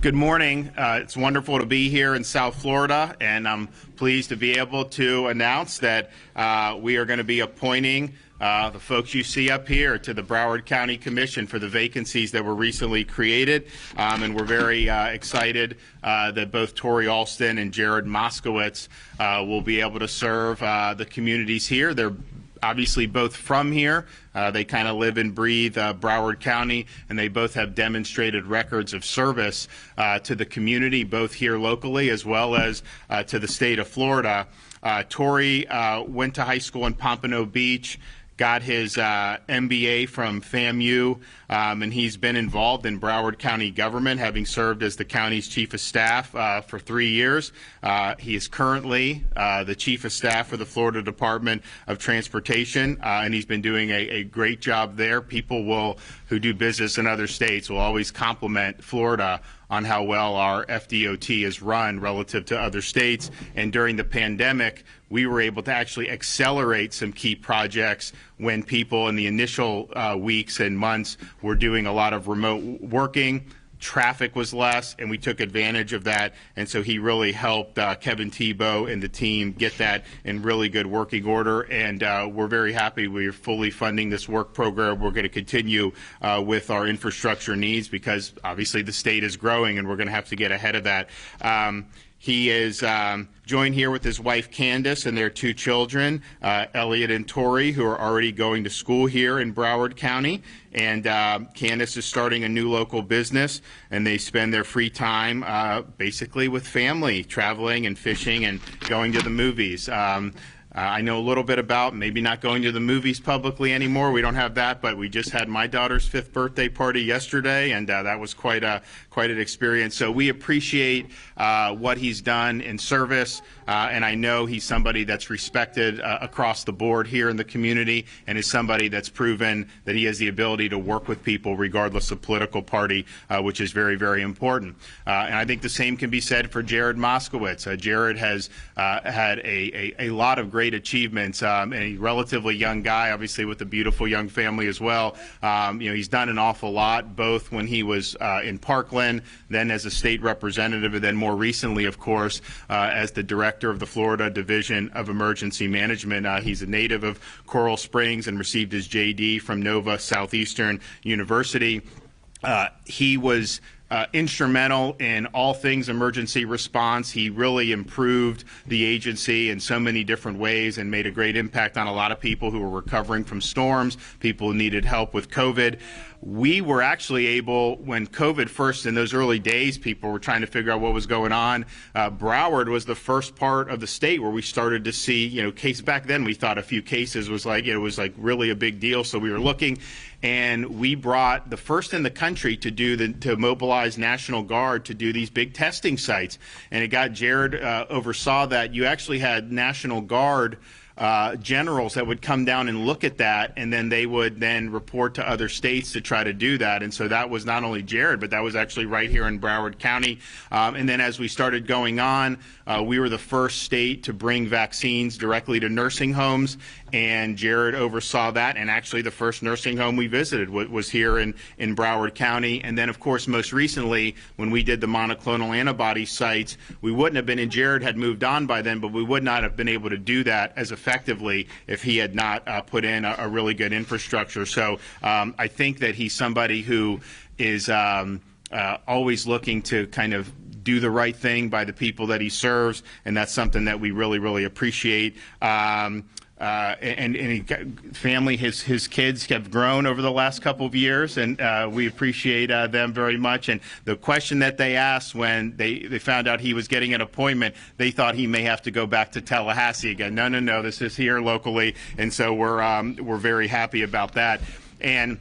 Good morning. It's wonderful to be here in South Florida, and I'm pleased to be able to announce that we are going to be appointing the folks you see up here to the Broward County Commission for the vacancies that were recently created. And we're very excited that both Tori Alston and Jared Moskowitz will be able to serve the communities here. They're obviously both from here. They kind of live and breathe Broward County, and they both have demonstrated records of service to the community, both here locally as well as to the state of Florida. Tori went to high school in Pompano Beach, got his MBA from FAMU, and he's been involved in Broward County government, having served as the county's chief of staff for 3 years. He is currently the chief of staff for the Florida Department of Transportation, and he's been doing a great job there. People who do business in other states will always compliment Florida on how well our FDOT is run relative to other states. And during the pandemic, we were able to actually accelerate some key projects when people in the initial weeks and months were doing a lot of remote working. Traffic was less, and we took advantage of that, and so he really helped Kevin Tebow and the team get that in really good working order, and we're very happy we're fully funding this work program. We're going to continue with our infrastructure needs because obviously the state is growing, and we're going to have to get ahead of that. He is joined here with his wife Candace and their 2 children, Elliot and Tori, who are already going to school here in Broward County. And Candace is starting a new local business, and they spend their free time basically with family, traveling and fishing and going to the movies. I know a little bit about maybe not going to the movies publicly anymore. We don't have that, but we just had my daughter's 5th birthday party yesterday, and that was quite an experience. So we appreciate what he's done in service, and I know he's somebody that's respected across the board here in the community, and is somebody that's proven that he has the ability to work with people regardless of political party, which is very, very important. And I think the same can be said for Jared Moskowitz. Jared has had a lot of great achievements, and a relatively young guy, obviously with a beautiful young family as well. He's done an awful lot, both when he was in Parkland, then as a state representative, and then more recently, of course, as the director of the Florida Division of Emergency Management. He's a native of Coral Springs and received his JD from Nova Southeastern University. He was instrumental in all things emergency response. He really improved the agency in so many different ways and made a great impact on a lot of people who were recovering from storms, people who needed help with COVID. We were actually able, when COVID first, in those early days, people were trying to figure out what was going on. Broward was the first part of the state where we started to see, cases. Back then we thought a few cases was like, it was like really a big deal. So we were looking, and we brought the first in the country to mobilize National Guard to do these big testing sites. And it got Jared oversaw that. You actually had National Guard generals that would come down and look at that, and then they would then report to other states to try to do that. And so that was not only Jared, but that was actually right here in Broward County. And then as we started going on, we were the first state to bring vaccines directly to nursing homes, and Jared oversaw that. And actually the first nursing home we visited was here in Broward County. And then, of course, most recently, when we did the monoclonal antibody sites, we wouldn't have been, and Jared had moved on by then, but we would not have been able to do that as effectively if he had not put in a really good infrastructure. So I think that he's somebody who is always looking to kind of do the right thing by the people that he serves, and that's something that we really, really appreciate. Family, his kids have grown over the last couple of years, and we appreciate them very much. And the question that they asked when they found out he was getting an appointment, they thought he may have to go back to Tallahassee again. No, this is here locally, and so we're very happy about that. And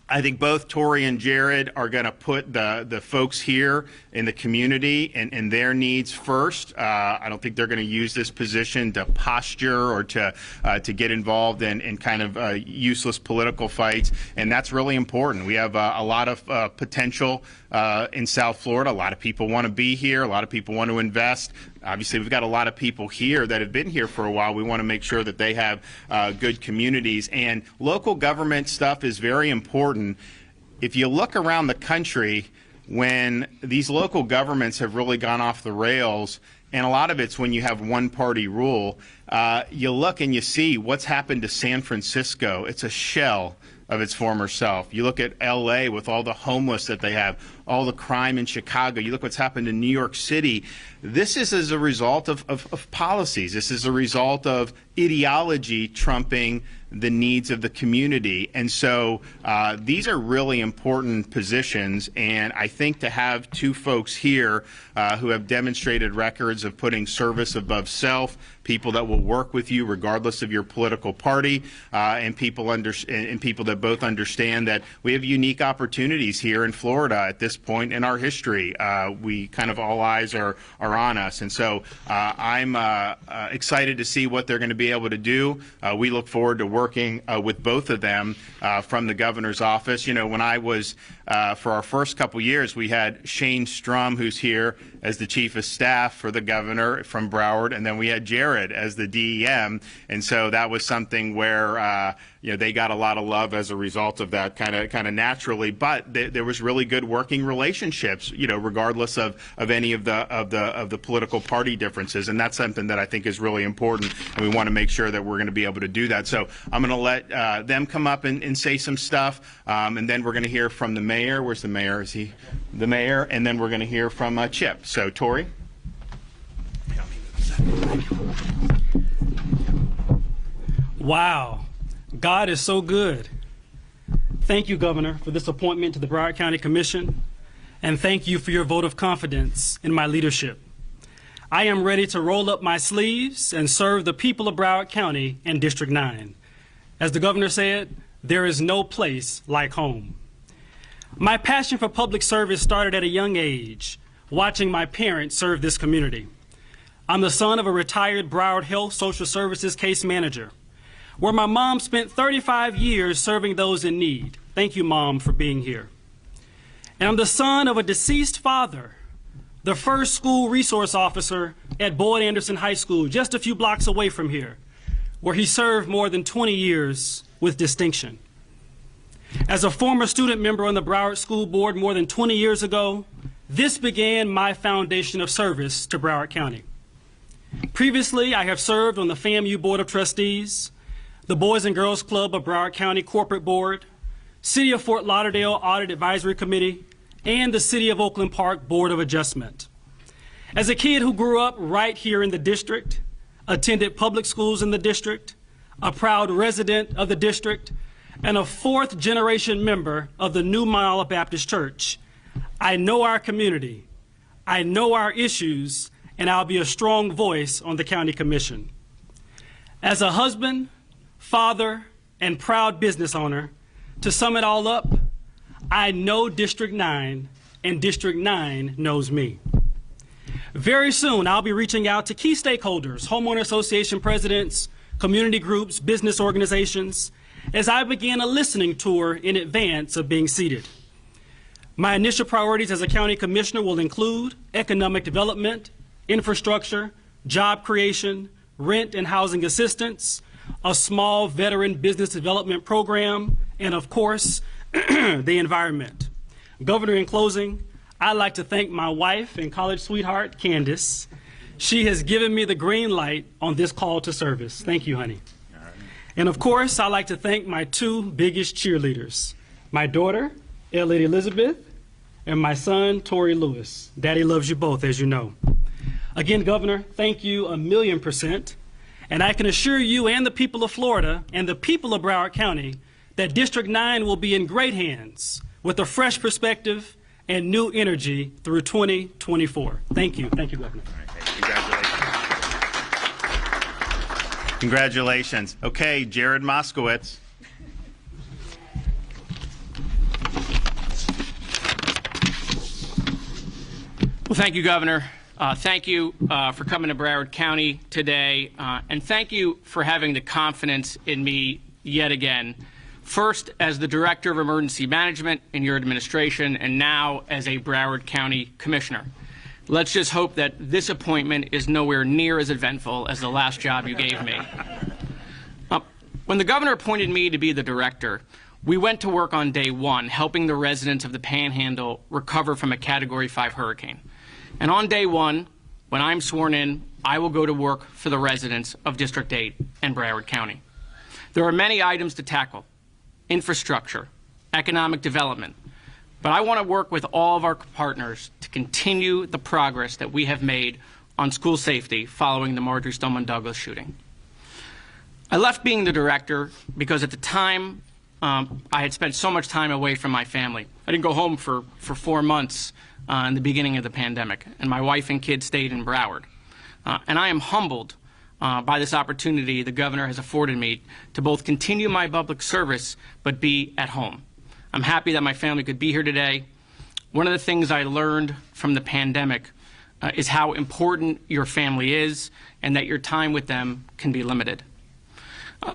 I think both Tori and Jared are going to put the folks here in the community and their needs first. I don't think they're going to use this position to posture or to get involved in kind of useless political fights, and that's really important. We have a lot of potential in South Florida. A lot of people want to be here. A lot of people want to invest. Obviously, we've got a lot of people here that have been here for a while. We want to make sure that they have good communities, and local government stuff is very important. If you look around the country, when these local governments have really gone off the rails, and a lot of it's when you have one-party rule, you look and you see what's happened to San Francisco. It's a shell of its former self. You look at L.A. with all the homeless that they have, all the crime in Chicago. You look what's happened in New York City. This is as a result of policies. This is a result of ideology trumping the needs of the community. And so these are really important positions, and I think to have two folks here who have demonstrated records of putting service above self, people that will work with you regardless of your political party, and people that both understand that we have unique opportunities here in Florida at this point in our history. We kind of all eyes are on us, and so I'm excited to see what they're going to be able to do. We look forward to working with both of them from the governor's office. You know, when I was for our first couple years, we had Shane Strum, who's here, as the chief of staff for the governor from Broward, and then we had Jared as the DEM, and so that was something where you know, they got a lot of love as a result of that, kind of naturally. But there was really good working relationships, you know, regardless of any of the political party differences, and that's something that I think is really important, and we want to make sure that we're going to be able to do that. So I'm going to let them come up and say some stuff, and then we're going to hear from the mayor. Where's the mayor? Is he the mayor? And then we're going to hear from Chip. So Tori. Wow. God is so good. Thank you, Governor, for this appointment to the Broward County Commission, and thank you for your vote of confidence in my leadership. I am ready to roll up my sleeves and serve the people of Broward County and District 9. As the governor said, there is no place like home. My passion for public service started at a young age, watching my parents serve this community. I'm the son of a retired Broward Health Social Services case manager, where my mom spent 35 years serving those in need. Thank you, Mom, for being here. And I'm the son of a deceased father, the first school resource officer at Boyd Anderson High School, just a few blocks away from here, where he served more than 20 years with distinction. As a former student member on the Broward School Board more than 20 years ago, this began my foundation of service to Broward County. Previously, I have served on the FAMU Board of Trustees, the Boys and Girls Club of Broward County Corporate Board, City of Fort Lauderdale Audit Advisory Committee, and the City of Oakland Park Board of Adjustment. As a kid who grew up right here in the district, attended public schools in the district, a proud resident of the district, and a fourth-generation member of the New Mile Baptist Church, I know our community, I know our issues, and I'll be a strong voice on the County Commission. As a husband, father, and proud business owner, to sum it all up, I know District 9, and District 9 knows me. Very soon, I'll be reaching out to key stakeholders, homeowner association presidents, community groups, business organizations, as I begin a listening tour in advance of being seated. My initial priorities as a county commissioner will include economic development, infrastructure, job creation, rent and housing assistance, a small veteran business development program, and of course, the environment. Governor, in closing, I'd like to thank my wife and college sweetheart, Candace. She has given me the green light on this call to service. Thank you, honey. And of course, I'd like to thank my two biggest cheerleaders, my daughter, Lady Elizabeth, and my son, Tori Lewis. Daddy loves you both, as you know. Again, Governor, thank you 1,000,000%. And I can assure you and the people of Florida and the people of Broward County that District 9 will be in great hands with a fresh perspective and new energy through 2024. Thank you. Thank you, Governor. Congratulations. Congratulations. Okay, Jared Moskowitz. Well, thank you, Governor. Thank you for coming to Broward County today, and thank you for having the confidence in me yet again. First, as the Director of Emergency Management in your administration, and now as a Broward County Commissioner. Let's just hope that this appointment is nowhere near as eventful as the last job you gave me. When the governor appointed me to be the director, We went to work on day one, helping the residents of the Panhandle recover from a Category 5 hurricane. And on day one, when I'm sworn in, I will go to work for the residents of District 8 and Broward County. There are many items to tackle: infrastructure, economic development, but I want to work with all of our partners to continue the progress that we have made on school safety following the Marjory Stoneman Douglas shooting. I left being the director because at the time I had spent so much time away from my family. I didn't go home for 4 months in the beginning of the pandemic, and my wife and kids stayed in Broward. And I am humbled by this opportunity the governor has afforded me to both continue my public service but be at home. I'm happy that my family could be here today. One of the things I learned from the pandemic is how important your family is and that your time with them can be limited.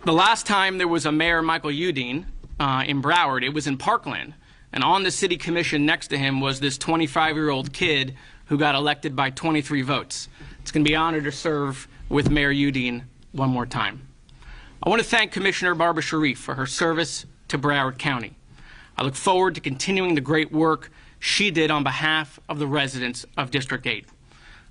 The last time there was a Mayor Michael Udine in Broward, it was in Parkland. And on the city commission next to him was this 25-year-old kid who got elected by 23 votes. It's going to be an honor to serve with Mayor Udine one more time. I want to thank Commissioner Barbara Sharif for her service to Broward County. I look forward to continuing the great work she did on behalf of the residents of District 8.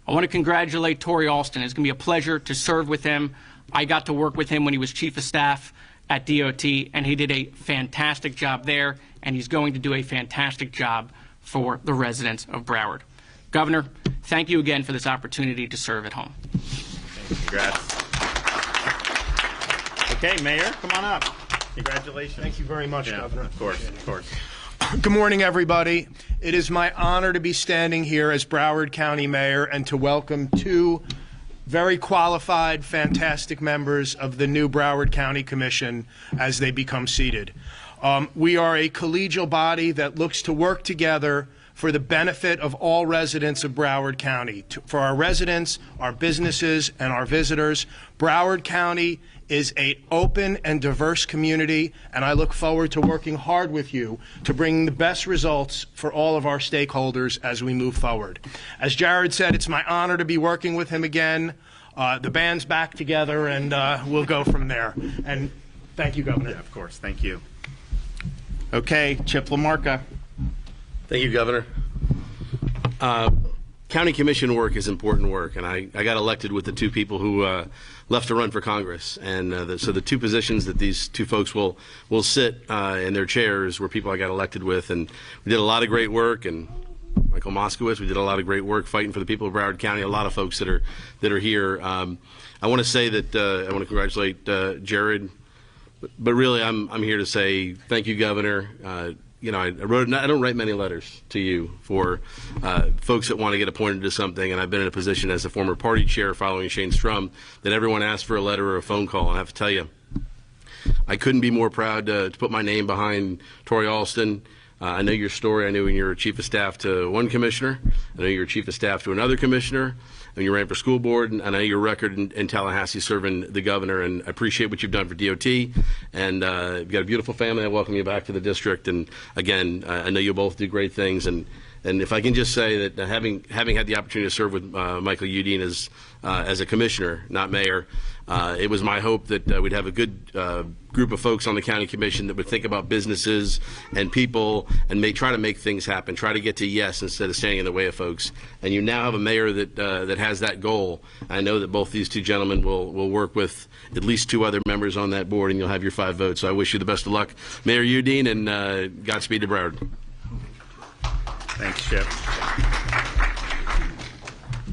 I want to congratulate Tori Alston. It's going to be a pleasure to serve with him. I got to work with him when he was Chief of Staff at DOT, and he did a fantastic job there, and he's going to do a fantastic job for the residents of Broward. Governor, thank you again for this opportunity to serve at home. Congrats. Okay, Mayor, come on up. Congratulations. Thank you very much, Governor. Of course, of course. Good morning, everybody. It is my honor to be standing here as Broward County Mayor and to welcome two very qualified, fantastic members of the new Broward County Commission as they become seated. We are a collegial body that looks to work together for the benefit of all residents of Broward County. For our residents, our businesses, and our visitors, Broward County is an open and diverse community, and I look forward to working hard with you to bring the best results for all of our stakeholders as we move forward. As Jared said, it's my honor to be working with him again. The band's back together, and we'll go from there. And thank you, Governor. Yeah, of course. Thank you. Okay, Chip LaMarca. Thank you, Governor. County Commission work is important work, and I got elected with the two people who left to run for Congress. And so the two positions that these two folks will sit in their chairs were people I got elected with. And we did a lot of great work. And Michael Moskowitz, we did a lot of great work fighting for the people of Broward County, a lot of folks that are here. I want to say that I want to congratulate Jared, but really I'm here to say thank you, Governor. You know, I don't write many letters to you for folks that want to get appointed to something, and I've been in a position as a former party chair following Shane Strum that everyone asks for a letter or a phone call. And I have to tell you, I couldn't be more proud to put my name behind Tori Alston. I know your story. I know when you were chief of staff to one commissioner. I know you were chief of staff to another commissioner. And you ran for school board, and I know your record in Tallahassee serving the governor, and I appreciate what you've done for DOT. And you've got a beautiful family. I welcome you back to the district. And again, I know you'll both do great things. And if I can just say that having had the opportunity to serve with Michael Udine as a commissioner, not mayor, it was my hope that we'd have a good group of folks on the county commission that would think about businesses and people and try to make things happen, try to get to yes instead of standing in the way of folks. And you now have a mayor that has that goal. I know that both these two gentlemen will work with at least two other members on that board, and you'll have your 5 votes. So I wish you the best of luck, Mayor Udine, and Godspeed to Broward. Thanks, Chip.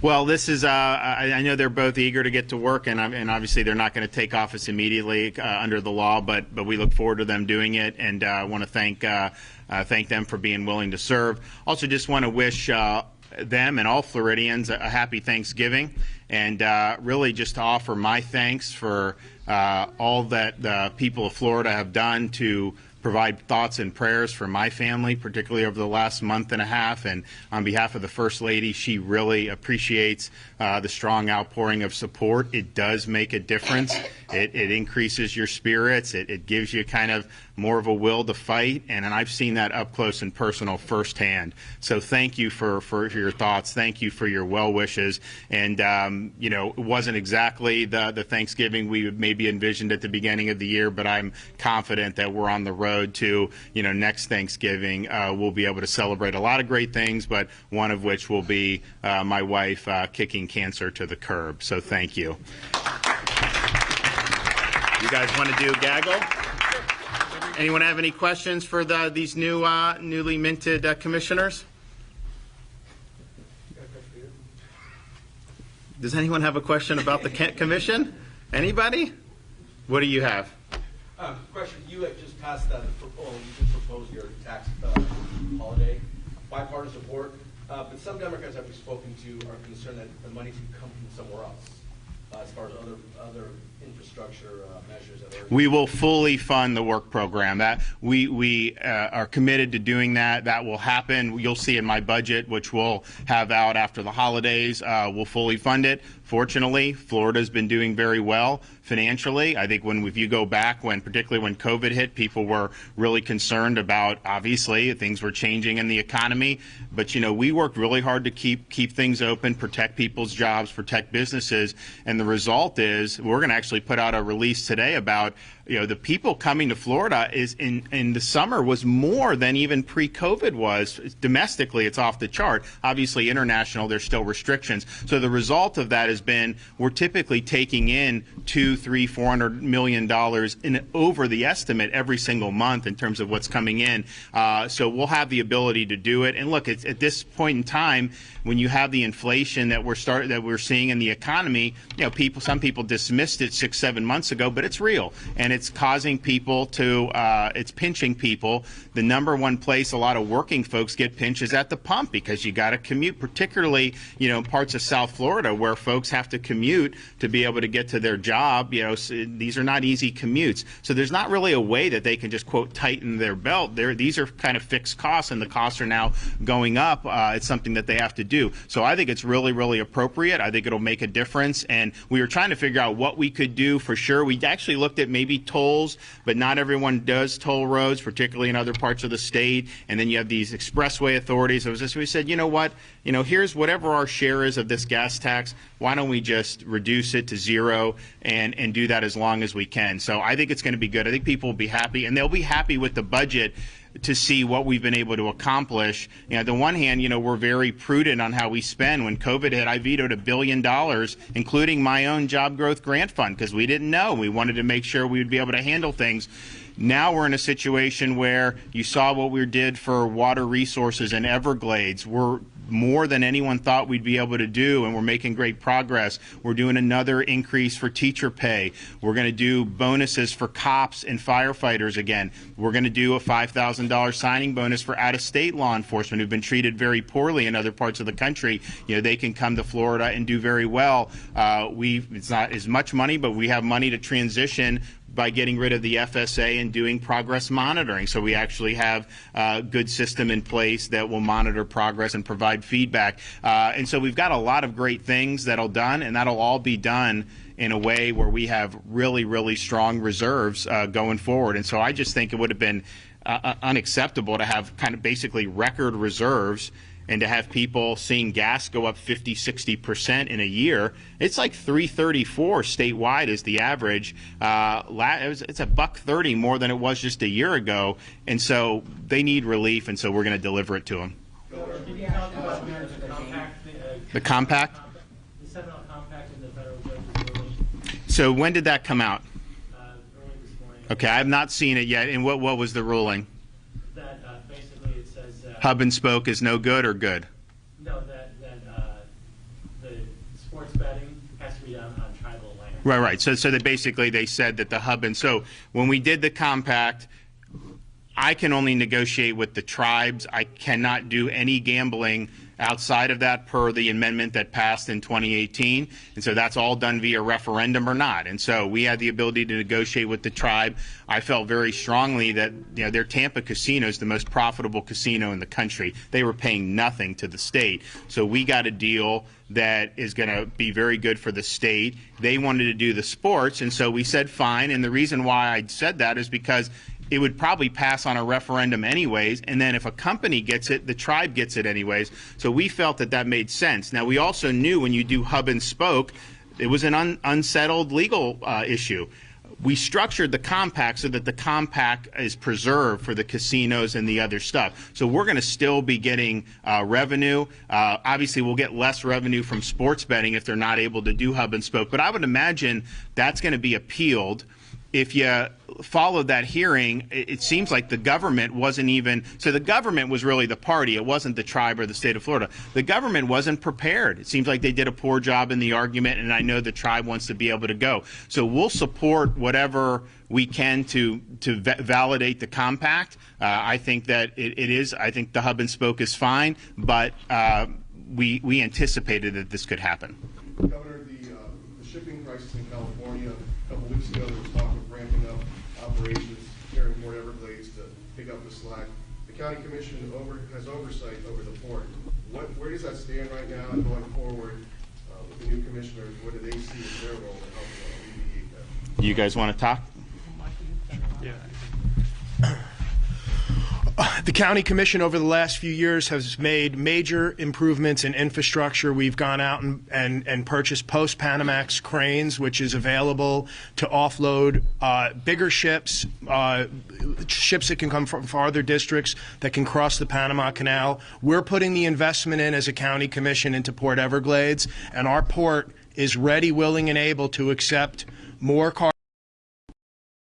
Well, this is, I know they're both eager to get to work, and obviously they're not going to take office immediately under the law, but we look forward to them doing it, and I want to thank them for being willing to serve. Also just want to wish them and all Floridians a happy Thanksgiving, and really just to offer my thanks for all that the people of Florida have done to provide thoughts and prayers for my family, particularly over the last month and a half. And on behalf of the First Lady, she really appreciates the strong outpouring of support. It does make a difference. It increases your spirits. It gives you kind of more of a will to fight. And I've seen that up close and personal firsthand. So thank you for your thoughts. Thank you for your well wishes. And, you know, it wasn't exactly the Thanksgiving we maybe envisioned at the beginning of the year, but I'm confident that we're on the road road to, next Thanksgiving, we'll be able to celebrate a lot of great things, but one of which will be my wife kicking cancer to the curb. So thank you. You guys want to do gaggle? Anyone have any questions for these newly minted commissioners? Does anyone have a question about the commission? Anybody? What do you have? Question. You had just passed you just proposed your tax holiday, bipartisan support, but some Democrats that we've spoken to are concerned that the money could come from somewhere else, as far as other infrastructure measures that are. We will fully fund the work program. That we are committed to doing that. That will happen. You'll see in my budget, which we'll have out after the holidays. We'll fully fund it. Fortunately, Florida's been doing very well financially. I think if you go back particularly when COVID hit, people were really concerned about, obviously, things were changing in the economy. But, we worked really hard to keep things open, protect people's jobs, protect businesses. And the result is we're going to actually put out a release today about the people coming to Florida is in the summer was more than even pre-COVID was. Domestically, it's off the chart. Obviously, international, there's still restrictions. So the result of that has been we're typically taking in $200-400 million over the estimate every single month in terms of what's coming in. So we'll have the ability to do it. And look, it's, at this point in time, when you have the inflation that we're seeing in the economy, some people dismissed it 6-7 months ago, but it's real, and it's causing people to it's pinching people. The number one place a lot of working folks get pinched is at the pump, because you got to commute, particularly in parts of South Florida where folks have to commute to be able to get to their job. So these are not easy commutes, so there's not really a way that they can just quote tighten their belt. These are kind of fixed costs, and the costs are now going up. It's something that they have to do. So I think it's really, really appropriate. I think it'll make a difference. And we were trying to figure out what we could do for sure. We actually looked at maybe tolls, but not everyone does toll roads, particularly in other parts of the state. And then you have these expressway authorities. We said, you know what? Here's whatever our share is of this gas tax. Why don't we just reduce it to zero and do that as long as we can? So I think it's going to be good. I think people will be happy, and they'll be happy with the budget to see what we've been able to accomplish. On the one hand, we're very prudent on how we spend. When COVID hit, I vetoed $1 billion, including my own job growth grant fund, because we didn't know. We wanted to make sure we would be able to handle things. Now we're in a situation where you saw what we did for water resources in Everglades. We're more than anyone thought we'd be able to do, and we're making great progress. We're doing another increase for teacher pay. We're going to do bonuses for cops and firefighters again. We're going to do a $5,000 signing bonus for out-of-state law enforcement who've been treated very poorly in other parts of the country. They can come to Florida and do very well. It's not as much money, but we have money to transition by getting rid of the FSA and doing progress monitoring. So we actually have a good system in place that will monitor progress and provide feedback. And so we've got a lot of great things that'll done, and that'll all be done in a way where we have really, really strong reserves going forward. And so I just think it would have been unacceptable to have kind of basically record reserves and to have people seeing gas go up 50-60% in a year. It's like $3.34 statewide is the average. It's $1.30 more than it was just a year ago, and so they need relief, and so we're going to deliver it to them. The compact? The Seminole Compact in the federal judge's ruling. So when did that come out? Early this morning. Okay, I have not seen it yet. And what was the ruling? That basically it says Hub and spoke is no good or good? No, that the sports betting has to be done on tribal land. Right. So they said that the hub, and so when we did the compact, I can only negotiate with the tribes. I cannot do any gambling outside of that per the amendment that passed in 2018. And so that's all done via referendum or not. And so we had the ability to negotiate with the tribe. I felt very strongly that their Tampa casino is the most profitable casino in the country. They were paying nothing to the state. So we got a deal that is going to be very good for the state. They wanted to do the sports, and so we said fine. And the reason why I said that is because it would probably pass on a referendum anyways, and then if a company gets it, the tribe gets it anyways. So we felt that made sense. Now, we also knew when you do hub and spoke, it was an unsettled legal issue. we structured the compact so that the compact is preserved for the casinos and the other stuff. So we're going to still be getting revenue. Obviously, we'll get less revenue from sports betting if they're not able to do hub and spoke. But I would imagine that's going to be appealed. If you followed that hearing, it seems like the government wasn't even, so the government was really the party. It wasn't the tribe or the state of Florida. The government wasn't prepared. It seems like they did a poor job in the argument, and I know the tribe wants to be able to go. So we'll support whatever we can to validate the compact. I think that it is, I think the hub and spoke is fine, but we anticipated that this could happen. Governor, the shipping crisis in California, a couple weeks ago, there was talk of ramping up operations here in Port Everglades to pick up the slack. The county commission has oversight over the port. Where does that stand right now, and going forward with the new commissioners, what do they see as their role to help alleviate that? You guys want to talk? Yeah. The county commission over the last few years has made major improvements in infrastructure. We've gone out and purchased post-Panamax cranes, which is available to offload bigger ships, ships that can come from farther districts that can cross the Panama Canal. We're putting the investment in as a county commission into Port Everglades, and our port is ready, willing, and able to accept more cars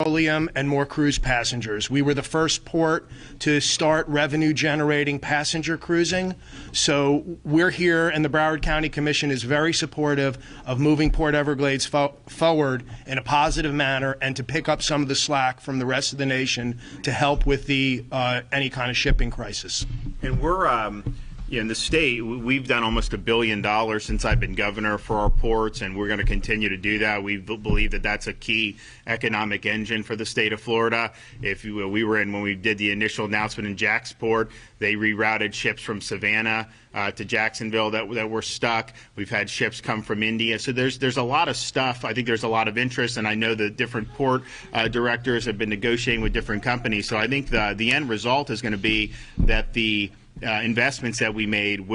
and more cruise passengers. We were the first port to start revenue-generating passenger cruising. So we're here, and the Broward County Commission is very supportive of moving Port Everglades forward in a positive manner and to pick up some of the slack from the rest of the nation to help with the any kind of shipping crisis. And we're in the state, we've done almost $1 billion since I've been governor for our ports, and we're going to continue to do that. We believe that that's a key economic engine for the state of Florida. If we were in, when we did the initial announcement in Jacksport, they rerouted ships from Savannah to Jacksonville that were stuck. We've had ships come from India. So there's a lot of stuff. I think there's a lot of interest, and I know the different port directors have been negotiating with different companies. So I think the end result is going to be that the investments that we made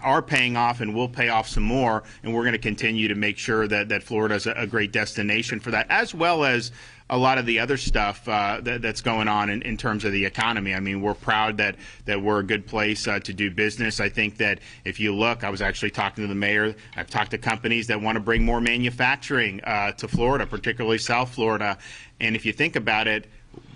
are paying off and will pay off some more, and we're going to continue to make sure that Florida is a great destination for that, as well as a lot of the other stuff that's going on in terms of the economy. I mean, we're proud that we're a good place to do business. I think that if you look, I was actually talking to the mayor. I've talked to companies that want to bring more manufacturing to Florida, particularly South Florida. And if you think about it,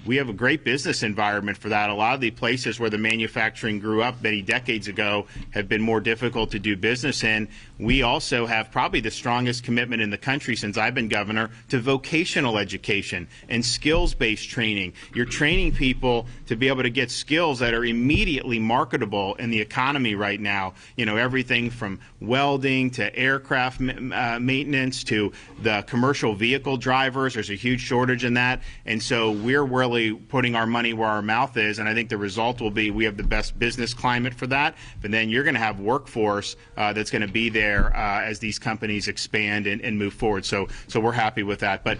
we have a great business environment for that. A lot of the places where the manufacturing grew up many decades ago have been more difficult to do business in. We also have probably the strongest commitment in the country since I've been governor to vocational education and skills-based training. You're training people to be able to get skills that are immediately marketable in the economy right now. You know, everything from welding to aircraft maintenance to the commercial vehicle drivers. There's a huge shortage in that. And so we're really putting our money where our mouth is, and I think the result will be we have the best business climate for that, but then you're going to have workforce that's going to be there as these companies expand and move forward. So we're happy with that. But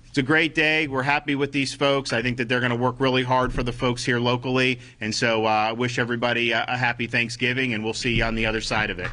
it's a great day. We're happy with these folks. I think that they're going to work really hard for the folks here locally, and so I wish everybody a happy Thanksgiving, and we'll see you on the other side of it.